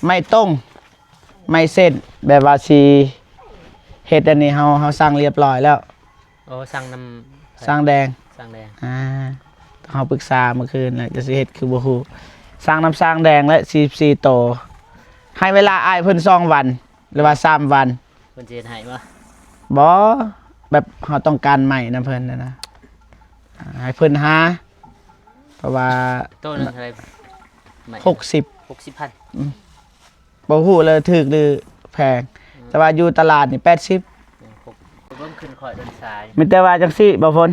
ไม่ต้งไม่เส้นแบบว่าสีเฮ็ดอันนี้เฮาสั่งเรียบร้อยแล้วโอ้สั่งน้ำสั่งแดงเฮาปรึกษาเมื่อคืนน่ะจะสิเฮ็ดคือบ่ฮู้สั่งน้ำสั่งแดงและ44โตให้เวลาอ้ายเพิ่น2วันหรือว่า3วันเพิ่นสิเฮ็ดให้บ่บ่แบบเฮาต้องการใหม่นำเพิ่นนะให้เพิ่นหาเพราะว่าโตนึงเท่าไหร่60,000บ่ฮู้เลยถูกหรือแพงแต่ว่าอยู่ตลาดนี่80เบิ่งขึ้นข่อยเดินสายมีแต่ว่าจังซี่บ่พล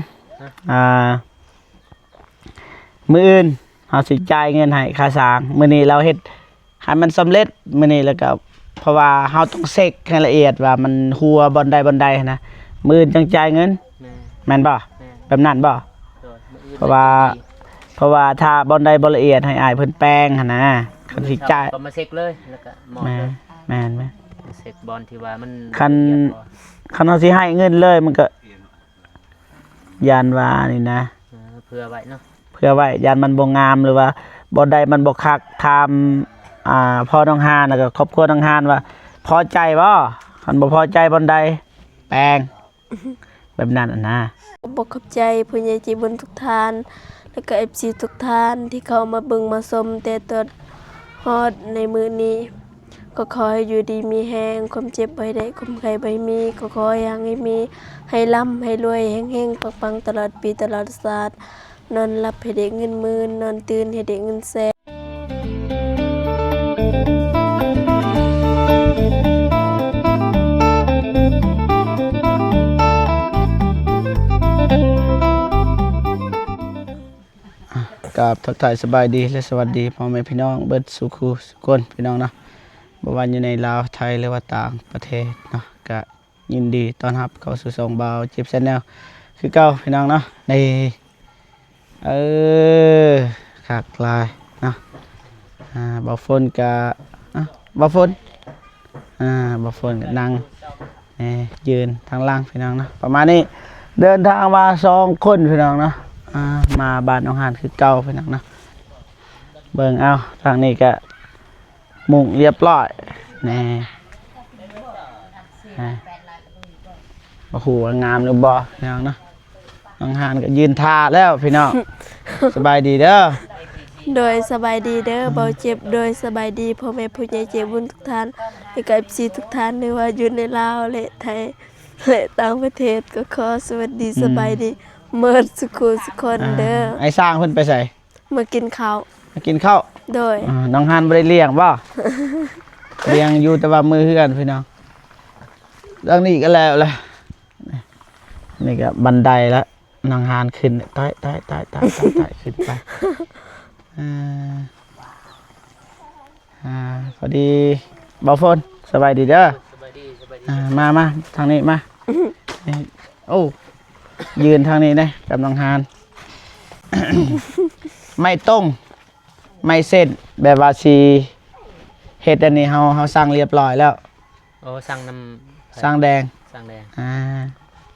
มื้ออื่นเฮาสิจ่ายเงินให้ค่าสร้างมื้อนี้เราเฮ็ดให้มันสำเร็จมื้อนี้แล้วก็เพราะว่าเฮาต้องเช็คให้ละเอียดว่ามันหัวบ่อนใดนะมื้ออื่นจังจ่ายเงินแม่นบ่แบบนั้นบ่เพราะว่าถ้าบ่อนใดบ่ละเอียดให้อ้ายเพิ่นแป้งหั่นนะคันสิจ่ายก็มาเช็คเลยแล้วก็หมอเลยแม่นเช็คบอลที่ว่ามันคันเฮาสิให้เงินเลยมันก็ยานว่านี่นะเผื่อไว้เนาะเพื่อไว้ยานมันบ่งามหรือว่าบ่ใดมันบ่คักทำพ่อน้องฮานแล้วก็ครอบครัวน้องฮานว่าพอใจบ่คันบ่พอใจบ่ใดแปลงแบบนั้นนะบ่ขอบใจผู้ใหญ่ใจบุญทุกท่านแล้วก็ FC ทุกท่านที่เข้ามาเบิ่งมาชมแต่ตอนฮอดในมื้อนี้ก็ขอให้อยู่ดีมีแรงความเจ็บบ่ได้ความไข้บ่มีก็ขอให้มีให้ร่ำให้รวยแฮงๆปังๆตลอดปีตลอดชาตินอนหลับให้ได้เงินหมื่นนอนตื่นให้ได้เงินแสนกับทักทายสบายดีและสวัสดีพ่อแม่พี่น้องเบิดสุขุสุขคนพี่น้องเนาะบ่ว่าอยู่ในลาวไทยหรือว่าต่างประเทศเนาะก็ยินดีต้อนรับเข้าสู่ช่องบ่าวจิ๊บ Channel คือเก่าพี่น้องเนาะในคักลายเนาะบ่าวฝนกับบ่าวฝนก็นั่งยืนทางล่างพี่น้องเนาะประมาณนี้เดินทางมา2คนพี่น้องเนาะมาบ้านน้องหานคือเก่าพี่น้องเนาะเบิ่งเอาทางนี้ก็มุงเรียบร้อยแน่โอ้โหงามหรือบ่พี่น้องเนาะน้องหานก็ยืนท่าแล้วพี่น้อง สบายดีเด้อโดยสบายดีเด้อเบาเจ็บโดยสบายดีพ่อแม่ผู้ใหญ่ใจบุญทุกท่านและก็ FC ทุกท่านไม่ว่าอยู่ในลาวและไทยและต่างประเทศก็ขอสวัสดีสบายดีเมิดสุขุสุคนเด้อไอ้สร้างเพิ่นไปใส่มากินข้าวโดยน้องหานบ่ได้เลี้ยงบ่ เลี้ยงอยู่แต่ว่ามือเฮือนพี่น้องเรื่องนี้ก็แล้วแหละนี่ก็บันไดแล้วน้องหานขึ้นใต้ขึ้นไปพอดีบ่าวฝนสบายดีเด้อมาทางนี้มาโอ้ยืนทางนี้ได้กับน้องหาน ไม่ต้งไม่เส้นแบบว่าสีเฮ็ดอันนี้เฮาสั่งเรียบร้อยแล้วโอ้สั่งสั่งแดง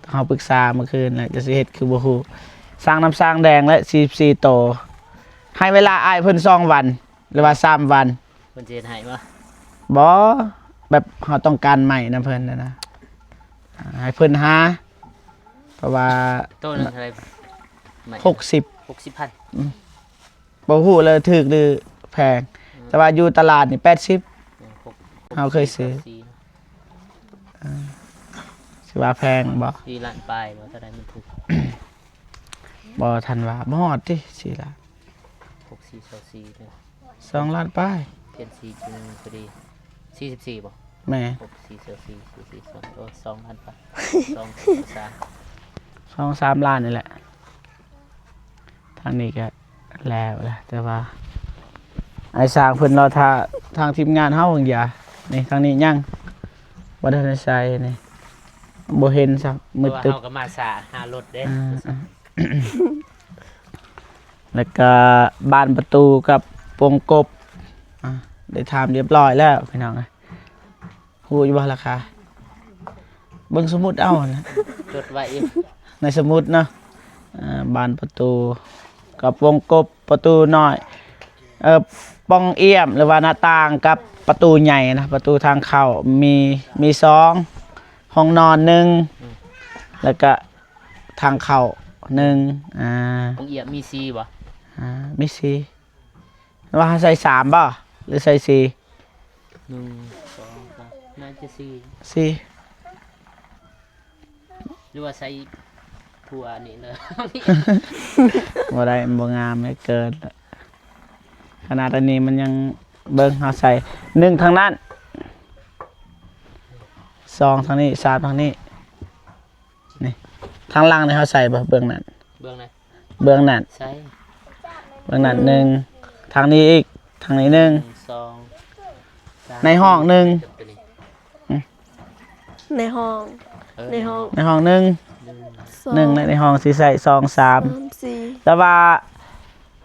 เฮาปรึกษาเมื่อคืนน่ะจะสิเฮ็ดคือบ่ฮู้สั่งน้ำสั่งแดงและ44โตให้เวลาอ้ายเพิ่น2วันหรือว่า3วันเพิ่นสิเฮ็ดให้บ่บ่แบบเฮาต้องการใหม่นำเพิ่นนะให้เพิ่นหาเพราะว่าโตนึงเท่าไหร่60,000บ่ฮู้เลยถูกหรือแพงแต่ว่าอยู่ตลาดนี่80เฮาเคยซื้อสิว่าแพงบ่4ล้านปลายบ่เท่าใดมันถูกบ่ทันว่าบ่ฮอดติ4ล้าน6424เด้อ2ล้านปลายเพียน4จุด1พอดี44บ่แม่642442โอ้2ล้านปลาย2-3 ล้านนี่แหละทางนี้ก็แล้วแหละแต่ว่าไอ้สร้างเพิ่นรอทางทีมงานเฮาจังอย่านี่ทางนี้ยังบ่ได้ใส่นี่บ่เห็นซักมืดตึ๊บเฮาก็มาสาหารถเด้แล้วก็บานประตูกับปงกบได้ทำเรียบร้อยแล้วพี่น้องฮู้อยู่บ่ราคาเบิ่งสมุดเอานะจดไว้ในสมุดเนาะบานประตูกับวงกบประตูน้อย ปองเอี่ยมหรือว่าหน้าต่างกับประตูใหญ่นะประตูทางเข้ามีสองห้องนอนหนึ่งแล้วก็ทางเข้าหนึ่งของเอียมีซีบ่ มีสี่ว่าใส่3บ่หรือใส่4 1 2 3น่าจะซี4 หรือว่าใส่ถั่วนี่เลย บ่ได้บ่งามไม่เกินขนาดอันนี้มันยังเบิ่งเฮาใส่1ทางนั้น2ทางนี้3ทางนี้นี่ทางล่างนี่เฮาใส่บ่เบื้องนั้น เบื้องไหน เบื้องนั้น ใส่ เบื้องนั้น1ทางนี้อีกทางนี้1 1 2 3 ในห้องหนึ่ง ในห้องในห้อง ในห้อง1 1ในห้องสิใส่2 3 4 แต่ว่า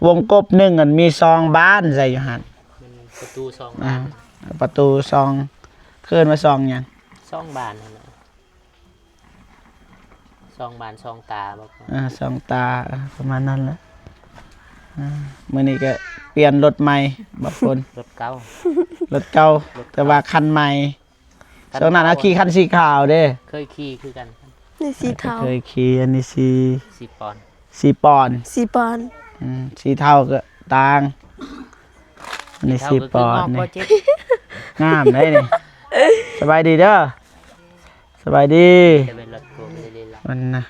วงกบ1อันมี2บ้านใส่อยู่หั่น ประตู2 อ่า บาน ประตู2ขึ้นมา2หยัง 2 บานนั่นแหละ2 บาน 2 ตาบ่ครับ 2ตาประมาณนั้นแหละมื้อนี้ก็เปลี่ยนรถใหม่บ่ฝน รถเก่าร ถเก่าแต่ว่าคันใหม่ตอนนั้นขี่คันสีขาวเด้ เคยขี่คือกัน นี่สีเทา เคยขี่อันนี้4 ปอนด์ สีปอนด์ สีปอนด์ สีเทาก็ต่างอันนี้สีปอนด์ เท่า นี่ ก็เจ็บ งามได้นี่สบายดีเด้อสบายดี จะเป็นรถกูไม่ได้เล่นหรอก มันนะ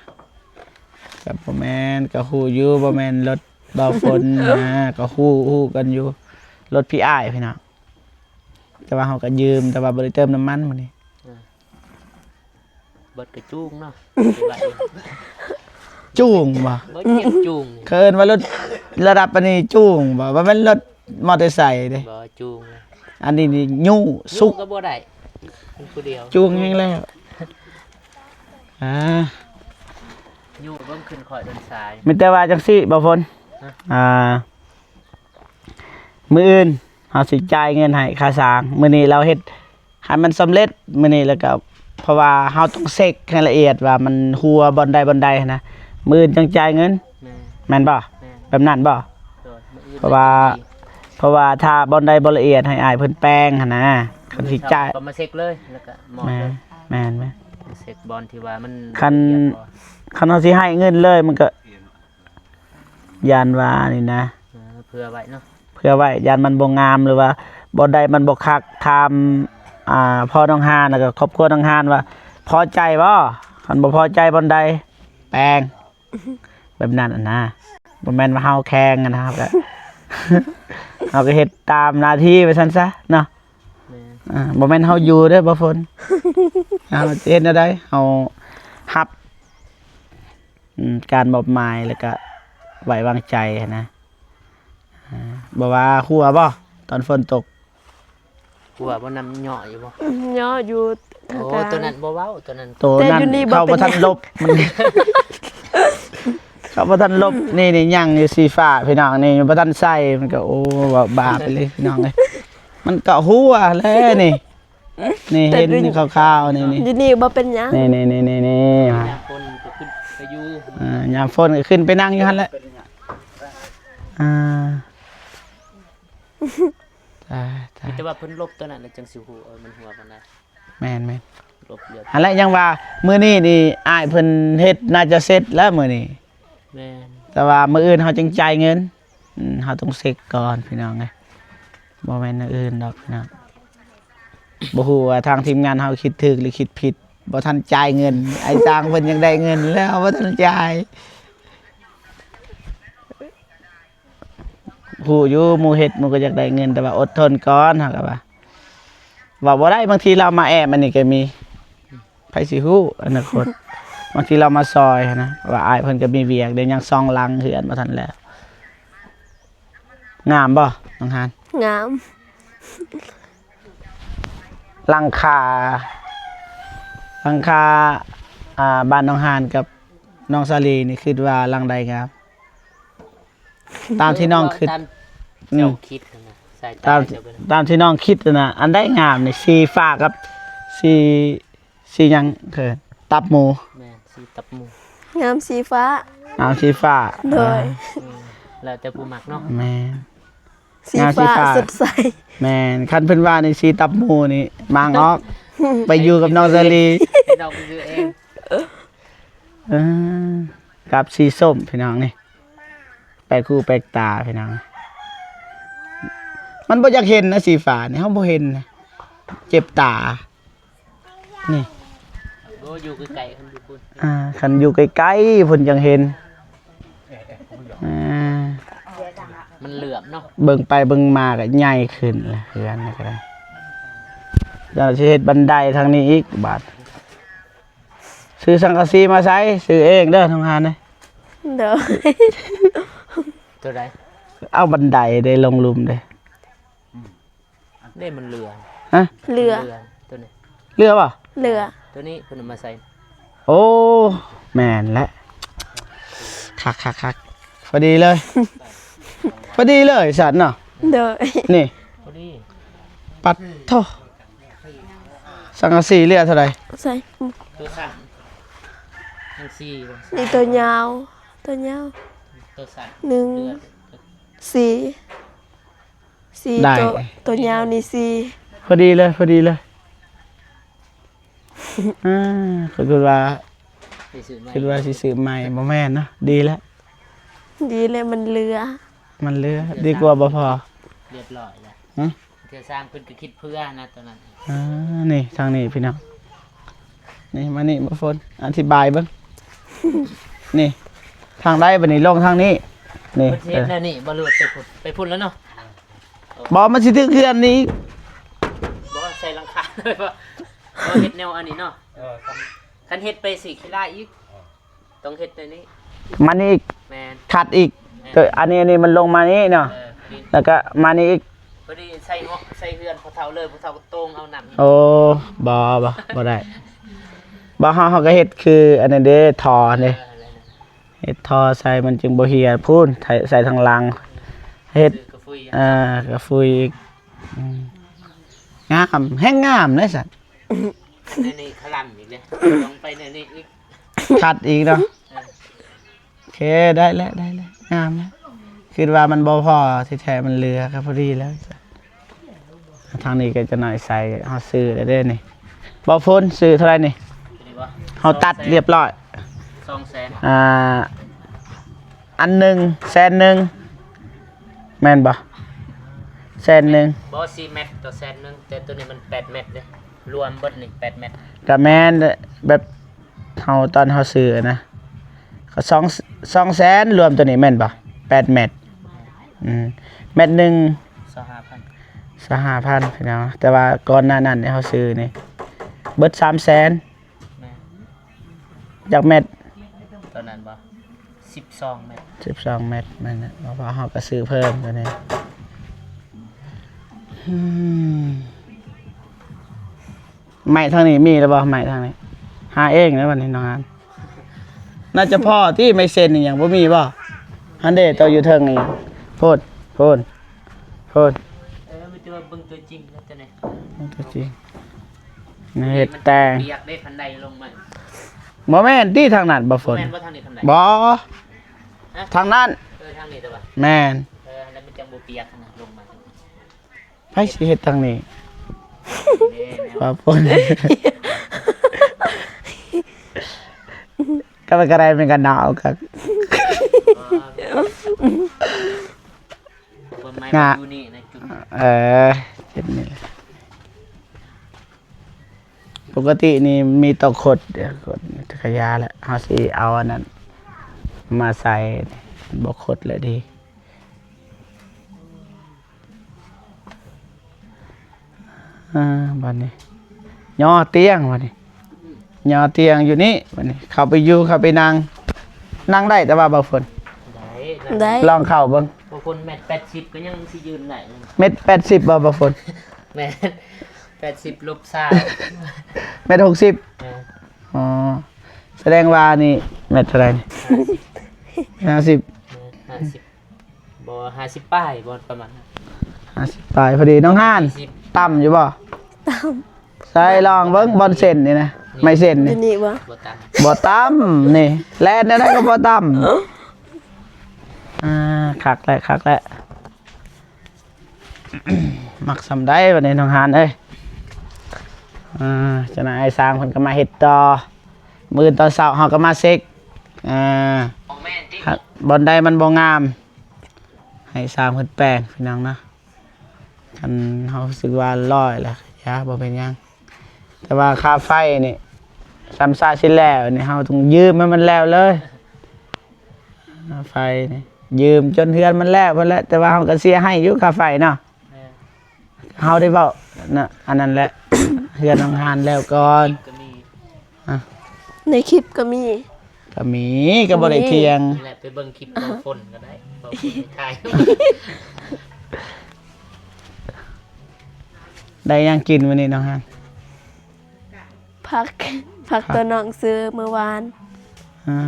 กับบ่แม่นก็ฮู้อยู่บ่แม่นรถเบาฝนนะก็ฮู้กันอยู่รถพี่อ้ายพี่น้องแต่ว่าเฮาก็ยืมแต่ว่าบ่ได้เติมน้ำมันมื้อนี้ เบิดกระจุงเนาะ จูงบ่ เบิดเจ็บจุงนี่ เคินว่ารถระดับอันนี้จูงบ่ว่าแม่นรถมอเตอร์ไซค์เด้ บ่จุงเลย อันนี้นี่ยู่สุ สุ ก กก็บ่ได้เป็นผู้เดียว จูงยังแล้วอ่า อยู่เบิ่งขึ้นข่อยเดินสาย มีแต่ว่าจังซี่บ่ฝน ฮะ มื้ออื่นเฮาสิจ่ายเงินให้ค่าสร้างมื้อนี้เราเฮ็ดให้มันสำเร็จมื้อนี้แล้วก็เพราะว่าเฮาต้องเช็คให้ละเอียดว่ามันหัวบ่อนใดนะมื้ออื่นจังจ่ายเงิน แม่ แม่นบ่ แม่ แบบนั้นบ่ โดดมื้ออื่น เพราะว่าถ้าบ่อนใดบ่ละเอียดให้อ้ายเพิ่นแป้งหั่นนะคันสิจ่าย ก็มาเช็คเลยแล้วก็หมอบ แม่ เลย แม่น มาเช็คบอลที่ว่ามัน คัน ละเอียดบ่ คันเฮาสิให้เงินเลยมันก็ยานว่านี่นะ เพื่อไว้เนาะ เพื่อไว้ยานมันบ่งามหรือว่าบ่ได้มันบ่คักทำพ่อน้องฮานแล้วก็ครอบครัวน้องฮานว่าพอใจบ่คันบ่พอใจบ่ใดแปลง แบบนั้นน่ะนะบ่แม่นว่าเฮาแข่งกันนะครับก็ เฮาก็เฮ็ดตามหน้าที่ไปซั่นซะเนาะ แม่ บ่แม่นเฮาอยู่เด้อบ่ฝน เฮาสิเฮ็ดแนวใดเฮารับการมอบหมายแล้วก็ไว้วางใจหั้นนะบ่ว่าครัวบ่ตอนฝนตก กลัวบ่นำเหยาะอยู่บ่ ย่ออยู่ โอ้ กลาง ตัวนั้นบ่เว้าตัวนั้น ตัวนั้น แต่อยู่นี่บ่ เข้า เป็ บ่ น ทัน หยัง ลบมัน เข้าบ่ทันลบนี่ยังอยู่สีฟ้าพี่น้องนี่บ่ทันใส่มันก็โอ้ว่าบาปไปเลยพี่น้องเอ้ยมันก็หัวแล้วนี่นี่เห็นขาวๆนี่ อยู่นี่บ่เป็นหยัง นี่ ยามคนก็ขึ้นไปอยู่ ยามฝนก็ขึ้นไปนั่งอยู่หั่นแหละตาย แต่ว่าเพิ่นลบตัวนั้นแล้วจังสิฮู้มันหัวมันได้ แม่น ลบเลือด อันแหละยังว่ามื้อนี้นี่อ้ายเพิ่นเฮ็ดน่าจะเสร็จแล้วมื้อนี้ แม่น แต่ว่ามื้ออื่นเฮาจึงจ่ายเงินเฮาต้องเช็คก่อนพี่น้องไงบ่แม่นอันอื่นดอกพี่น้องบ่ฮู้ว่าทางทีมงานเฮาคิดถูกหรือคิดผิดบ่ทันจ่ายเงิน ไอ้จ้างเพิ่นยังได้เงินแล้วบ่ทันจ่ายฮู้อยู่หมู่เฮ็ดหมู่ก็อยากได้เงินแต่ว่าอดทนก่อนเฮาก็ว่าบ่ได้บางทีเรามาแอบมันนี่ก็มีไผสิฮู้อนาคต บางทีเรามาซอยนะว่าอ้ายเพิ่นก็มีเวียกเดี๋ยวยังซองหลังเหือนบ่ทันแล้วงามบ่น้องหาน งาม หลังคาบ้านน้องหานกับน้องสาลีนี่คิดว่าหลังใดครับตามที่น้องคิด ตามเจ้าคิดนั่นน่ะสาย ตา ตาม เจ้าเป็น ตามที่น้องคิดน่ะอันใดงามนี่สีฟ้ากับสีหยังเขินตับหมู แม่นสิตับหมู งามสีฟ้า เอาสีฟ้า โดย แล้วแต่ผู้มักเนาะ แม่ สี งามสี ฟ้า ฟ้า สดใส แม่นคันเพิ่นว่านี่สีตับหมูนี่มางออก ไปอยู่กับน้องสลี ให้น้องไปซื้อเอง เออกับสีส้มพี่น้องนี่แปลกคู่แปลกตาพี่น้องมันบ่อยากเห็นนะสีฟ้านี่เฮาบ่เห็นนะเจ็บตานี่ โอ้อยู่ไกลๆคนดูคุณ คันอยู่ใกล้ๆเพิ่นจังเห็นมันเหลื่อมเนาะ เบิ่งไปเบิ่งมาก็ใหญ่ขึ้นเลยเฮือนนี่ก็ได้เดี๋ยวสิเฮ็ดบันไดทางนี้อีกบาดซื้อสังกะสีมาใช้ซื้อเองเด้อทำงานเด้ เด้อ ตัวใด เอาบันไดได้ลงหลุมเด้ ได้มันเหลื่อม ฮะ เรือ ตัวนี้ เรือป่ะ เรือ ตัวนี้เพิ่นเอามาใส่ โอ้แม่นและคักพอดีเลย พอดีเลยสัตว์เนาะ เด้อ นี่ พอดี ปัดโทสังกะสีเรือเท่าไหร่ ใส่ ตัวสั้นทั้งสี่บ่ นี่ตัวยาวตัวยาว ตัวสั้น หนึ่ง เลือด สี่ตัวยาวนี่สี่ พอดีเลยคิดว่า ไปซื้อมา คิดว่าสิซื้อใหม่บ่แม่นเนาะดีแล้ว ดีเลยมันเรือ มันเรือดีกว่าบ่พอ เรียบร้อยแล้ว ฮะ เธอสร้างเพิ่นก็คิดเพื่อนะตอนนั้น นี่ทางนี้พี่น้องนี่มานี่บ่ฝนอธิบายเบิ่งนี่ ทางใดบัดนี้ลงทางนี้นี่ เพิ่นเฮ็ดแน่นี่บ่เลือดไปพุ่นแล้วเนาะ บ่มันสิถึงเขื่อนนี้ บ่ใส่หลังคาเลยบ่เฮ็ดแนวอันนี้เนาะคันเฮ็ดไปสิขี้ลายอีกต้องเฮ็ดในนี้ มันอีก แม่น ขัดอีกก็อันนี้มันลงมานี่เนาะ พอดี แล้วก็มานี่อีก พอดีใส่เงาะใส่เฮือนพอเฒ่าเลยพอเฒ่าก็โตงเอาน้ำ โอ้บ่ได้บ่เฮาก็เฮ็ดคืออันนั้นเด้ทอเด้เฮ็ดทอใส่มันจึงบ่เหี่ยพูนใส่ทางหลังเฮ็ด กระฟุย กระฟุยอีกงามแห้งงามเลยสัตว์ ในนี่ขลั่นอีกเลยลงไปในนี่อีก ขัดอีกเนาะโอเคได้แล้วงามแล้วคิดว่ามันบ่พอที่แท้มันเหลือก็พอดีแล้วทางนี้ก็จะหน่อยใส่เฮาซื้อได้เด้นี่บ่พ้นซื้อเท่าไหร่นี่ นี่บ่ เฮาตัดเรียบร้อย 200,000 อันหนึ่ง100,000แม่นบ่100,000 บ่4เมตรต่อแสนนึงแต่ตัวนี้มัน8เมตรเด้รวมเบิดนี่8เมตร ก็แม่นแบบเฮาตอนเฮาซื้อนะก็200,000รวมตัวนี้แม่นบ่8เม็ดเม็ดหนึง 25,000 5,000พี่น้องแต่ว่าก่อนหน้านั้นเนี่ยเฮาซื้อนี่เบิด300,000 แม่ จากเม็ด ตอนนั้นบ่12เมตร 12เม็ดแม่นน่ะเพราะว่าเฮาก็ซื้อเพิ่มตัวนี้ไม้ทางนี้มีแล้วบ่ไม้ทางนี้หาเองแล้ววันนี้น้องอันน่าจะพอที่ไม่เซ็นอีหยังบ่มีบ่อันเด้ตัวอยู่เทิงนี่โพดมันจะเบิ่งตัวจริงแล้วตัวนี้ ตัวจริงเฮ็ดแต่ง เปียกได้คันใดลงมา บ่แม่นที่ทางนั้นบ่ฝน แม่นบ่ทางนี้คันใด บ่ทางนั้น ทางนี้ตัวบ่ แม่น แล้วมันจะบ่เปียกนะลงมา ไผสิเฮ็ดทางนี้ นี่แนว บ่ฝนก็มันก็ได้เป็นกันหนาวครับ ต้นไม้ งา อยู่นี่ในจุด เจ็ดนี่ปกตินี่มีตะขดเดี๋ยวขดขยะแหละเฮาสิเอาอันนั้นมาใส่บ่ขดเลยดีบัดนี้ย่อเตียงบัดนี้ย่อเตียงอยู่นี่บัดนี้เข้าไปอยู่เข้าไปนั่งได้แต่ว่าบ่ฝน ได้ ลองเข้าเบิ่ง บางคนแมต80ก็ยังสิยืนได้ เม็ด80บ่ฝน แม่น80ลบซ่า เม็ด60อ๋อแสดงว่านี่เม็ดเท่าไหร่นี่50 50บ่50ป้ายบ่ประมาณนั้น 50ตายพอดีน้องห่าน 40 ต่ำอยู่บ่ ตาม ใส่ลองเบิ่งบอลเส้นนี่นะไม่เส้น อ นี่ ยู่นี่บ่ บ่ตาม บ่ต่ำนี่แล่นได้ก็บ่ต่ำคักแหละ มักสำได้วันนี้น้องหานเอ้ยจะนายสร้างคนก็มาเฮ็ดต่อมือตอนเช้าเฮาก็มาเซ็กบอนใดมันบ่งามให้สร้างเพิ่นแปลงพี่น้องนะกันเฮารู้สึกว่าร้อยแล้วยาบ่เป็นหยังแต่ว่าค่าไฟนี่ซ้ำซาสิแล้วนี่เฮาต้องยืมให้มันแล้วเลยค่าไฟนี่ยืมจนเฮือนมันแล้วพุ่นแหละแต่ว่าเฮาก็เสียให้อยู่ค่าไฟเนาะเฮาได้เว้าน่ะอันนั้นแหละ เฮือนน้องหานแล้วก่อน ก็มี ในคลิปก็มี ก็มีก็บ่ได้เถียง นั่นแหละไปเบิ่งคลิปเบาฝนก็ได้เบาฝนถ่าย ได้ยังกินวันนี้น้องฮาน พักตัวน้องซื้อเมื่อวาน อ่า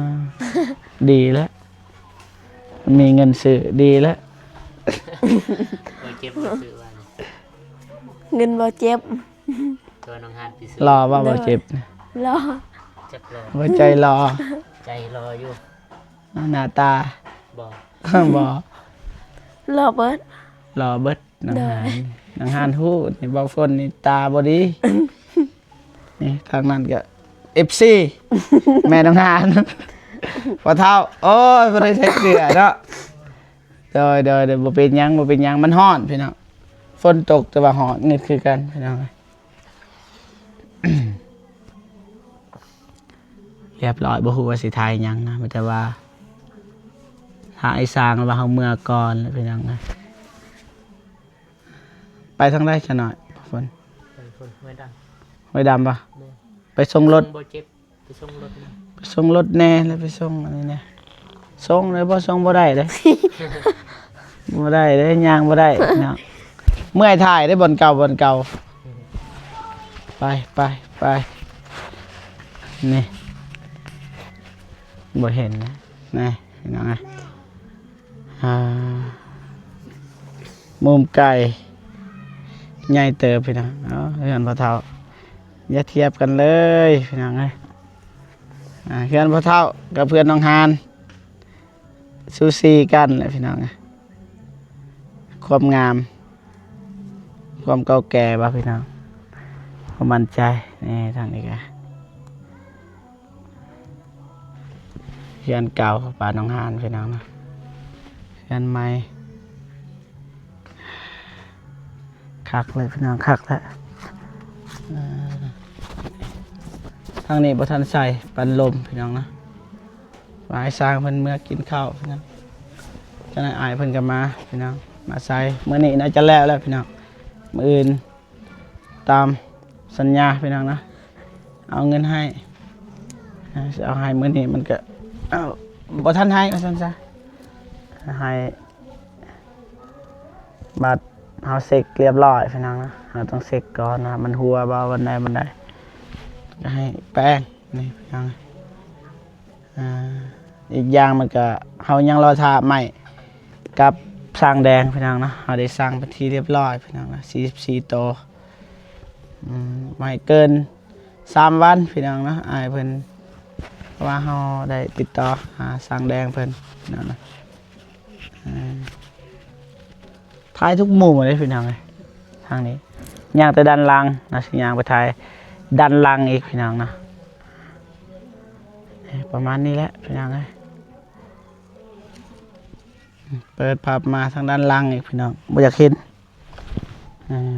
ดีแล้วมีเงินซื้อดีแล้ว โดยเก็บมาซื้อวัน เงินบ่เจ็บ ตัวน้องหานไปซื้อ รอว่าบ่เจ็บ รอ จักรอ หัวใจรอ ใจรออยู่ หน้าตา บ่ บ่ รอเบิด รอเบิดน้องฮานน้องฮานฮู้นี่บ่ฝนนี่ตาบ่ดี นี่ทางนั้นก็ FC แม่น้องฮานพอเท่าโอ้ยบ่ได้ใส่เกลือเนาะเดี๋ยวบ่เป็นหยังมันร้อนพี่น้องฝนตกแต่ว่าร้อนนี่คือกันพี่น้อง เรียบร้อยบ่ฮู้ว่าสิทายหยังนะมันแต่ว่าถ้าไอ้สร้างว่าเฮาเมื่อก่อนแล้วพี่น้องนะไปทางใดซะหน่อยฝน ไปคนไม่ดัง ห้วยดำปะ แม่ ไปส่งรถ บ่เจ็บไปส่งรถนะ ไปส่งรถแน่แล้วไปส่งอันนี้แน่ส่งเลยบ่ส่งบ่ได้เลย บ่ได้เลยย่างบ่ได้เนาะเมื่อยถ่ายได้บนเก่าไปนี่บ่เห็นนะนี่พี่น้องนะมุมไก่ใหญ่เติบพี่น้องเอาเฮือนพ่อเฒ่าอย่าเทียบกันเลยพี่น้องเอ้ยเฮือนพ่อเฒ่ากับเพื่อนน้องฮานซูซีกันแหละพี่น้องเอ้ยความงามความเก่าแก่บ่พี่น้องความมั่นใจนี่ทางนี้ก็เฮือนเก่าป่าน้องฮานพี่น้องนะเฮือนใหม่คักเลยพี่น้องคักแล้วทางนี้บ่ทันใส่ปันลมพี่น้องนะวายสร้างเพิ่นเมื่อกินข้าวพี่น้องจะได้อายเพิ่นก็มาพี่น้องมาใส่มื้อนี้น่าจะแล้วพี่น้องมื้ออื่นตามสัญญาพี่น้องนะเอาเงินให้เอาให้มื้อนี้มันก็เอาบ่ทันให้ว่าซั่นซะให้บัตรเฮาเซ็กเรียบร้อยพี่น้องนะเราต้องเซ็กก่อนนะมันหัวบ่วันใดก็ให้แป้งนี่พี่น้องอีกอย่างมันก็เฮายังรอท่าใหม่กับสร้างแดงพี่น้องนะเฮาได้สร้างเป็นที่เรียบร้อยพี่น้องนะ44โตวไม่เกิน3วันพี่น้องนะอ้ายเพิ่นเพราะว่าเฮาได้ติดต่อหาสร้างแดงเพิ่นพี่น้องนะถ่ายทุกมุมเลยพี่น้องเลยทางนี้ย่างแต่ดันลังนะสิย่างไปถ่ายดันลังอีกพี่น้องนะประมาณนี้แหละพี่น้องเลยเปิดภาพมาทางด้านลังอีกพี่น้องบ่อยากเห็น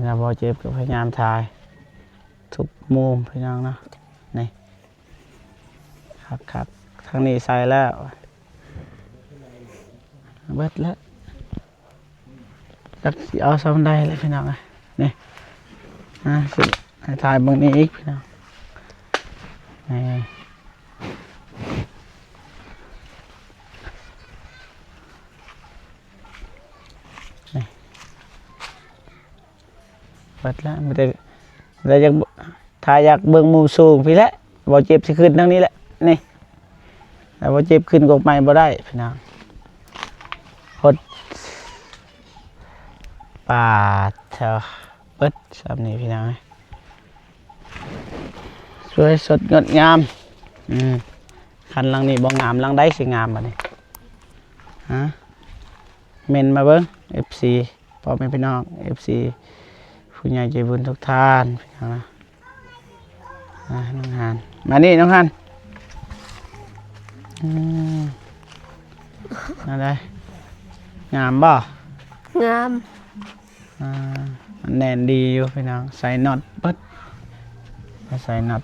เราบ่เจ็บก็พยายามถ่ายทุกมุมพี่น้องนะนี่ครับทางนี้ใส่แล้วเบิดแล้วจักสิเอาซ้ำได้เลยพี่น้องนี่สิให้ถ่ายเบางนี้อีกพี่น้องนี่เปิดแล้วมันจะอยากถ่ายอยากเบิ่งมุมสูงพี่แหละบ่เจ็บสิขึ้นทางนี้แหละนี่แต่บ่เจ็บขึ้นกกไม้บ่ได้พี่น้องหดปาดเถอะเปิดสามนี้พี่น้องสวยสดงดงามคันหลังนี้บ่งามหลังได้สิงามบัดนี้เมนมาเบิ่ง FC พ่อแม่พี่น้อง FC ผู้ใหญ่ใจบุญทุกท่านพี่น้องนะน้องฮันมานี่น้องฮันอะไรงามบ่ งาม มันแน่นดีอยู่พี่น้องใส่น็อตเปิดใส่น็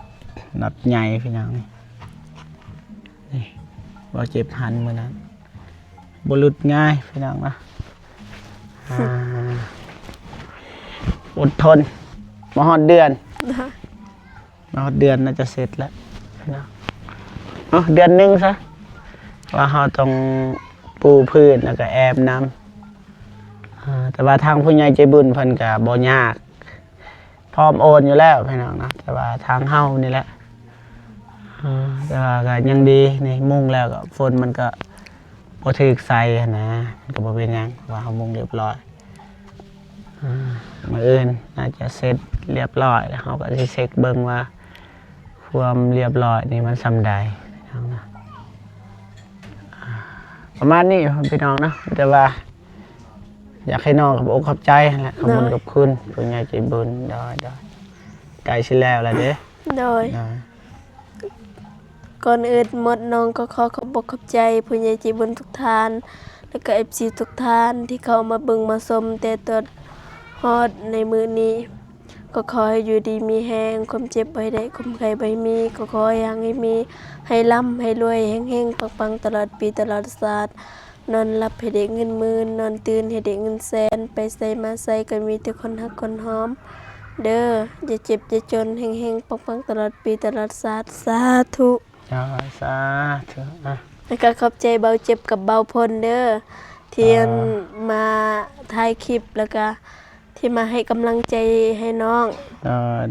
อตใหญ่พี่น้องนี่บ่เจ็บหันมือนั้นบ่หลุดง่ายพี่น้องนะอดทนมาฮอดเดือนน่าจะเสร็จแล้วพี่น้องเดือนหนึงซะว่าเราต้องปูพื้นแล้วก็แอบน้ำแต่ว่าทางผู้ใหญ่ใจบุญเพิ่นก็บ่ยากพร้อมโอนอยู่แล้วพี่น้องนะแต่ว่าทางเฮานี่แหละแต่ว่าก็ยังดีนี่มุ่งแล้วก็ฝนมันก็บ่ถึกใส่นะมันก็บ่เป็นหยังว่าเฮามุ่งเรียบร้อยมื้ออื่นน่าจะเสร็จเรียบร้อยแล้วเฮาก็สิเช็คเบิ่งว่าความเรียบร้อยนี่มันส่ำใดพี่น้องนะประมาณนี้พี่น้องนะแต่ว่าอยากให้น้องกับอกขอบใจแหละขอบคุณกับคุณผู้ใหญ่ใจบุญได้ไกลชิแล้วแหละเด้ โดยก่อนอื่นหมดน้องก็ขอขอบอกขอบใจผู้ใหญ่ใจบุญทุกท่านแล้วก็ FC ทุกท่านที่เข้ามาเบิ่งมาชมแต่ตัวฮอดในมื้อนี้ก็ขอให้อยู่ดีมีแฮงความเจ็บบ่ได้ความไข้บ่มีก็ขอให้มีให้ร่ำให้รวยแฮงๆปังๆตลอดปีตลอดชาตินอนหลับให้ได้เงินหมื่นนอนตื่นให้ได้เงินแสนไปใส่มาใส่ก็มีแต่คนฮักคนหอมเด้ออย่าเจ็บอย่าจนแฮงๆปังๆตลอดปีตลอดชาติสาธุสาธุแล้วก็ขอบใจเบาเจ็บกับเบาพลเด้อที่มาถ่ายคลิปแล้วก็ที่มาให้กำลังใจให้น้อง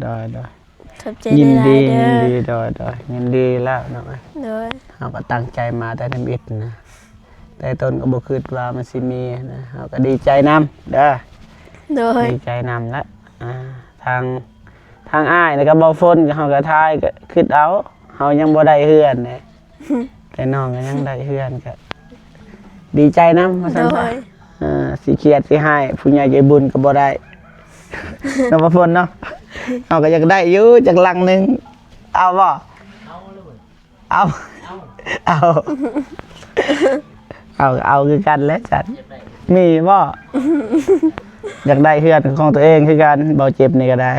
ได้ขอบใจหลายๆเด้อยินดีแล้วน้องเด้อเฮาก็ตั้งใจมาแต่น้ำอิฐนะแต่ต้นก็บ่คิดว่ามันสิมีนะเฮาก็ดีใจนำเด้อดีใจนำแล้วทางอ้ายแล้วก็บ่ฝนเฮาก็ทายก็คิดเอาเฮายังบ่ได้เฮือนนะแต่น้องก็ยังได้เฮือนก็ดีใจนำว่าซั่นซะสิเครียดสิให้ผู้ใหญ่ใจบุญก็บ่ได้น้องบ่ฝนเนาะเฮาก็อยากได้อยู่จักหลังนึงเอาบ่เอาคือกันแล้วจัดมีบ่อยากได้เฮือนของตัวเองคือกันเบาเจ็บนี่ก็ได้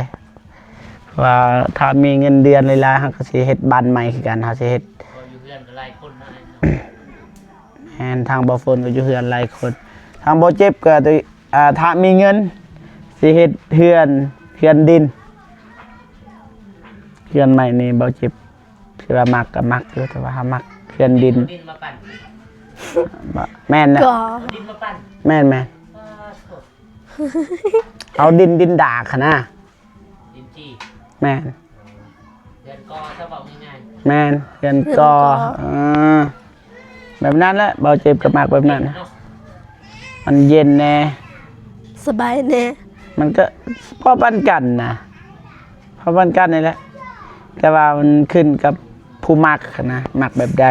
ว่าถ้ามีเงินเดือนหลายๆเฮาก็สิเฮ็ดบ้านใหม่คือกันเฮาสิเฮ็ดอยู่เฮือนหลายคนนะแม่นทางบ่ฝนก็อยู่เฮือนหลายคนทางบ่เจ็บก็ถ้ามีเงินสิเฮ็ดเฮือนดินเฮือนใหม่นี่เบาเจ็บคือว่ามักก็มักอยู่แต่ว่าหามักเฮือนดินมาปั่นแม่นนะดินมาปั่นแม่นเอาดินดากค่ะนะดินจี้แม่นเดือนกอถ้าบอกง่ายๆแม่นเดือนกอแบบนั้นแหละเบาเจ็บกับมากแบบนั้นมันเย็นแน่สบายแน่มันก็พอปันกันนะพอปันกันนี่แหละแต่ว่ามันขึ้นกับผู้มักนะมักแบบใด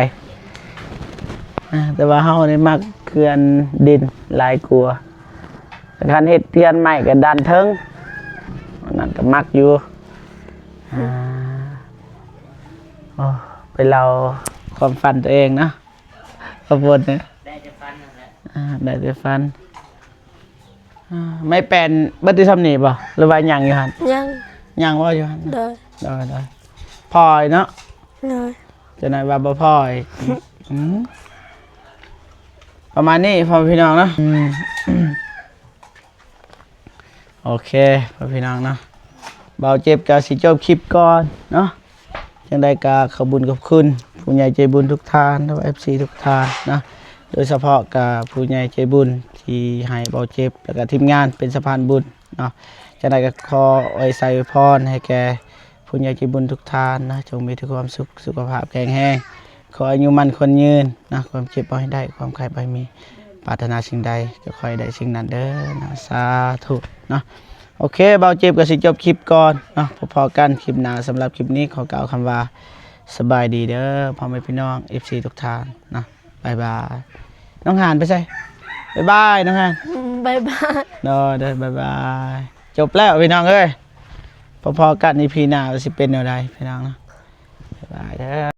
แต่ว่าเฮานี่มักเขื่อนดินหลายกลัวแต่คันเฮ็ดเทือนใหม่ก็ดันเทิงนั่นก็มักอยู่ไปเราความฝันตัวเองนะขอบคุณนะได้แต่ฟันนั่นแหละได้แต่ฟันไม่เป็นบัตรทำหนีป่ะหรือว่ายังอยู่หันยังว่าอยู่หันได้พอยเนาะจะไหนว่าบ่พอยประมาณนี้พอพี่น้องเนาะโอเคพอพี่น้องเนาะเบาเจ็บกับสิจบคลิปก่อนเนาะจังได้กาขบุญกับคุณผู้ใหญ่ใจบุญทุกท่านและFC ทุกท่านนะโดยเฉพาะกับผู้ใหญ่ใจบุญที่ให้เบาเจ็บแล้วก็ทีมงานเป็นสะพานบุญเนาะจังได้ก็ขอไว้ใส่พรให้แก่ผู้ใหญ่ใจบุญทุกท่านนะจงมีแต่ความสุขสุขภาพแข็งแรงขออายุมั่นคนยืนนะความเจ็บบ่ให้ได้ความไข้บ่มีปรารถนาสิ่งใดก็ขอให้ได้สิ่งนั้นเด้อนะสาธุเนาะโอเคเบาเจ็บก็สิจบคลิปก่อนเนาะพอๆกันคลิปหน้าสำหรับคลิปนี้ขอกล่าวคำว่าสบายดีเด้อพ่อแม่พี่น้อง FC ทุกท่านนะบ๊ายบายน้องหานไปใช่บ๊ายบายน้องหาน บายบาย เด้อเด้อบายบายจบแล้วพี่น้องเอ้ยพอๆกันอีพีหน้าว่าสิเป็นแนวใดพี่น้องเนาะบ๊ายบายเด้อ